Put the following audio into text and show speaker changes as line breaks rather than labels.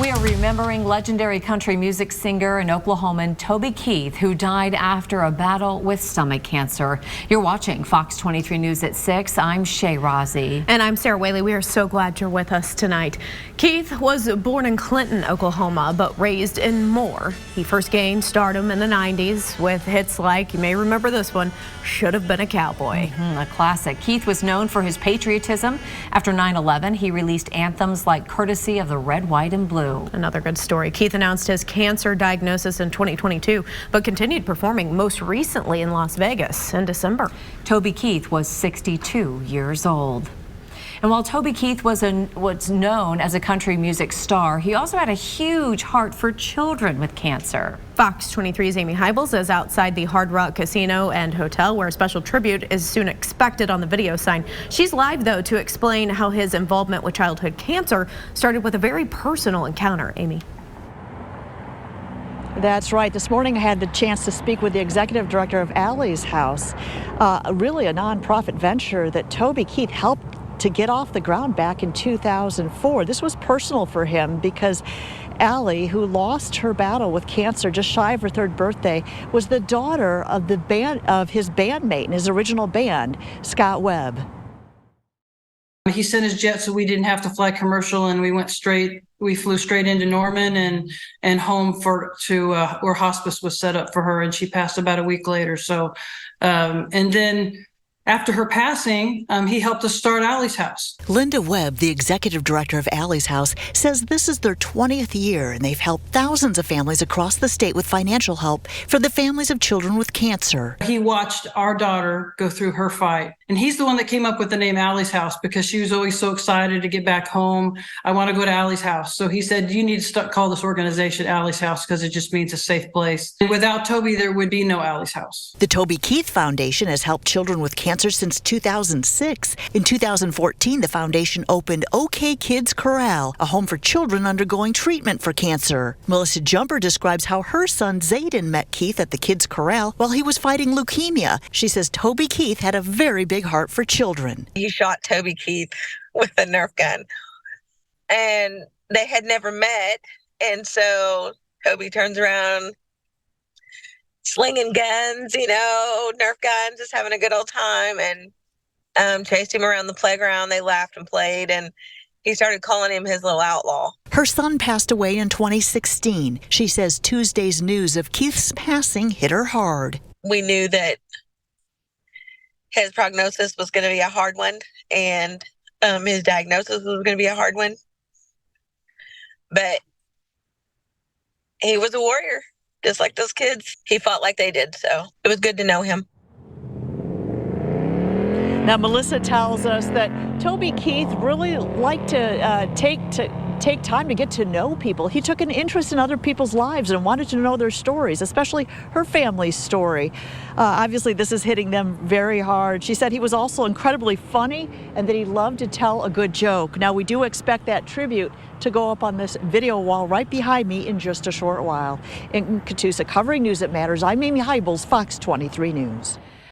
We are remembering legendary country music singer and Oklahoman Toby Keith, who died after a battle with stomach cancer. You're watching Fox 23 News at 6. I'm Shay Rozzi.
And I'm Sarah Whaley. We are so glad you're with us tonight. Keith was born in Clinton, Oklahoma, but raised in Moore. He first gained stardom in the 90s with hits like, you may remember this one, Should Have Been a Cowboy.
A classic. Keith was known for his patriotism. After 9/11, he released anthems like Courtesy of the Red, White, and Blue.
Another good story. Keith announced his cancer diagnosis in 2022, but continued performing most recently in Las Vegas in December.
Toby Keith was 62 years old. And while Toby Keith was known as a country music star, he also had a huge heart for children with cancer.
Fox 23's Amy Hybels is outside the Hard Rock Casino and Hotel, where a special tribute is soon expected on the video sign. She's live, though, to explain how his involvement with childhood cancer started with a very personal encounter. Amy.
That's right. This morning I had the chance to speak with the executive director of Allie's House, really a nonprofit venture that Toby Keith helped to get off the ground back in 2004. This was personal for him because Allie, who lost her battle with cancer just shy of her 3rd birthday, was the daughter of his bandmate in his original band, Scott Webb.
He sent his jet so we didn't have to fly commercial, and we flew straight into Norman and home to where hospice was set up for her, and she passed about a week later. So and then after her passing, he helped us start Allie's House.
Linda Webb, the executive director of Allie's House, says this is their 20th year, and they've helped thousands of families across the state with financial help for the families of children with cancer.
He watched our daughter go through her fight, and he's the one that came up with the name Allie's House because she was always so excited to get back home. I want to go to Allie's House. So he said, you need to call this organization Allie's House because it just means a safe place. And without Toby, there would be no Allie's House.
The Toby Keith Foundation has helped children with cancer since 2006. In 2014, the foundation opened OK Kids Corral, a home for children undergoing treatment for cancer. Melissa Jumper describes how her son Zayden met Keith at the Kids Corral while he was fighting leukemia. She says Toby Keith had a very big heart for children.
He shot Toby Keith with a Nerf gun, and they had never met, and so Toby turns around slinging guns, Nerf guns, just having a good old time, and chased him around the playground. They laughed and played, and he started calling him his little outlaw.
Her son passed away in 2016. She says Tuesday's news of Keith's passing hit her hard.
We knew that his prognosis was going to be a hard one, and his diagnosis was going to be a hard one. But he was a warrior, just like those kids. He fought like they did, so it was good to know him.
Now, Melissa tells us that Toby Keith really liked to take time to get to know people. He took an interest in other people's lives and wanted to know their stories, especially her family's story. Obviously, this is hitting them very hard. She said he was also incredibly funny and that he loved to tell a good joke. Now, we do expect that tribute to go up on this video wall right behind me in just a short while. In Catoosa, covering News That Matters, I'm Amy Hybels, Fox 23 News.